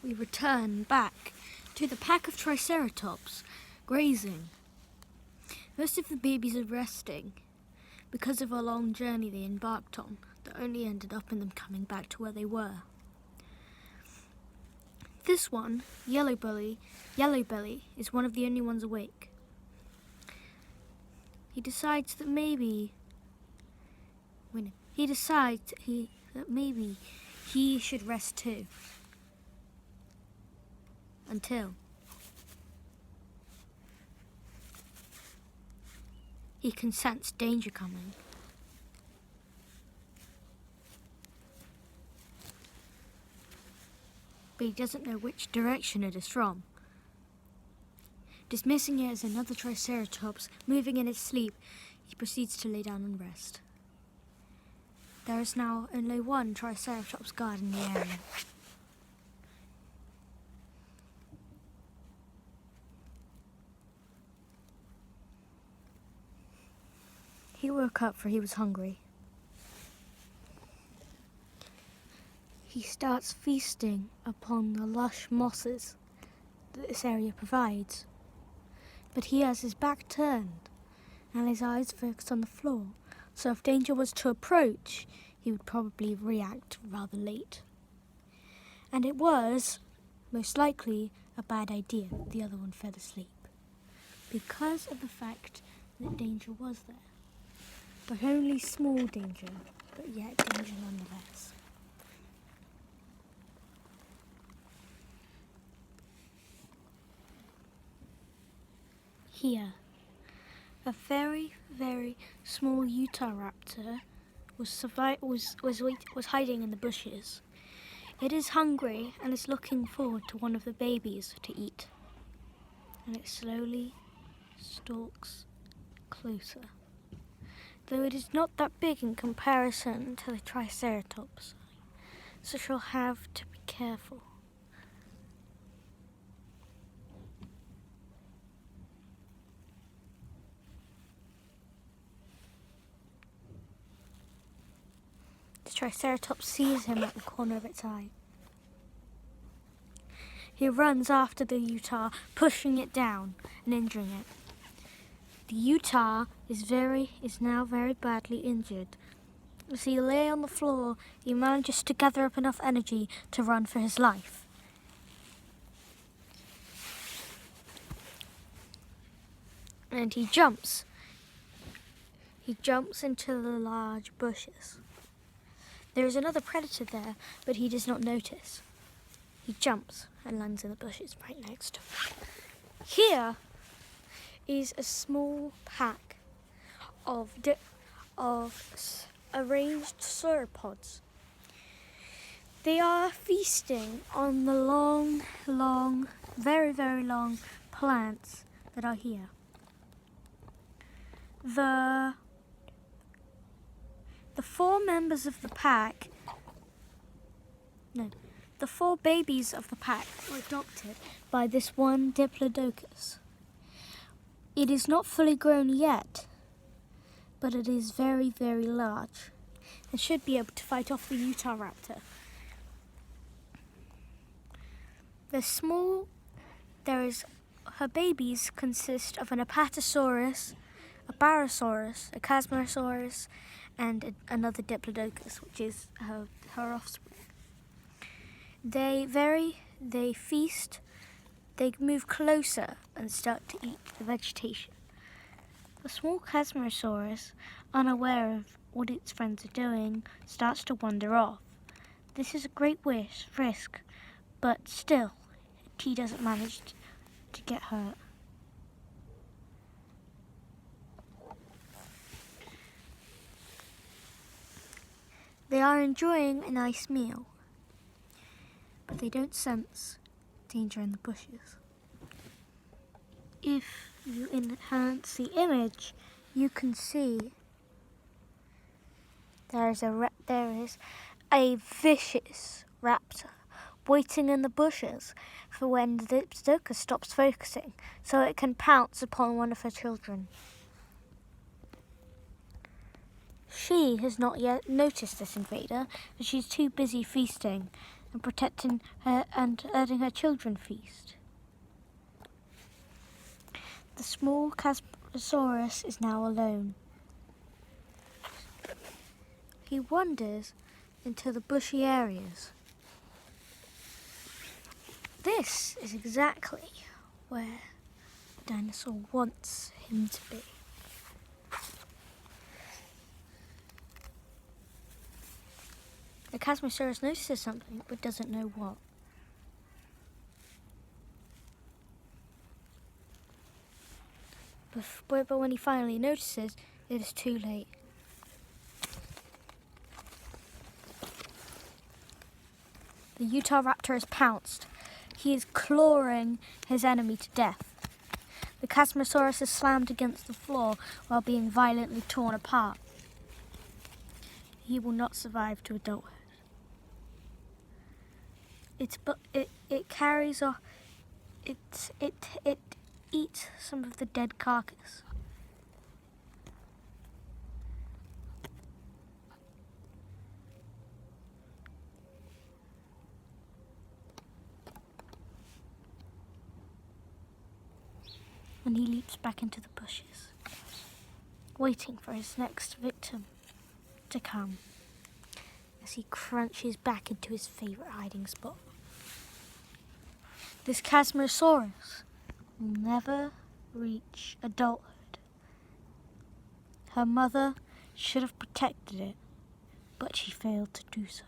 we return back to the pack of Triceratops grazing. Most of the babies are resting because of a long journey they embarked on that only ended up in them coming back to where they were. This one, Yellow Belly, is one of the only ones awake. He decides that maybe he should rest too. Until he can sense danger coming. But he doesn't know which direction it is from. Dismissing it as another Triceratops moving in its sleep, he proceeds to lay down and rest. There is now only one Triceratops guard in the area. He woke up for he was hungry. He starts feasting upon the lush mosses that this area provides. But he has his back turned and his eyes focused on the floor, so if danger was to approach, he would probably react rather late. And it was, most likely, a bad idea that the other one fell asleep, because of the fact that danger was there. But only small danger, but yet danger nonetheless. Here, a very, very small Utah raptor was hiding in the bushes. It is hungry and is looking forward to one of the babies to eat. And it slowly stalks closer. Though it is not that big in comparison to the Triceratops, so she'll have to be careful. The Triceratops sees him at the corner of its eye. He runs after the Utah, pushing it down and injuring it. The Utah is now very badly injured. As he lay on the floor, he manages to gather up enough energy to run for his life. And he jumps. He jumps into the large bushes. There is another predator there, but he does not notice. He jumps and lands in the bushes right next to him. Here is a small pack of arranged sauropods. They are feasting on the long, very, very long plants that are here. The four babies of the pack were adopted by this one Diplodocus. It is not fully grown yet, but it is very, very large and should be able to fight off the Utah raptor. Her babies consist of an Apatosaurus, a Barosaurus, a Chasmosaurus, and another Diplodocus, which is her offspring. They feast, they move closer and start to eat the vegetation. The small Chasmosaurus, unaware of what its friends are doing, starts to wander off. This is a great risk, but still, he doesn't manage to get hurt. They are enjoying a nice meal, but they don't sense danger in the bushes. If you enhance the image, you can see there is a vicious raptor waiting in the bushes for when the Diplodocus stops focusing, so it can pounce upon one of her children. She has not yet noticed this invader, but she's too busy feasting and protecting her and letting her children feast. The small Casmosaurus is now alone. He wanders into the bushy areas. This is exactly where the dinosaur wants him to be. The Casmosaurus notices something but doesn't know what. But when he finally notices, it is too late. The Utahraptor has pounced. He is clawing his enemy to death. The Casmosaurus is slammed against the floor while being violently torn apart. He will not survive to adulthood. It carries off. It eats some of the dead carcass. And he leaps back into the bushes, waiting for his next victim to come as he crunches back into his favourite hiding spot. This Casmosaurus will never reach adulthood. Her mother should have protected it, but she failed to do so.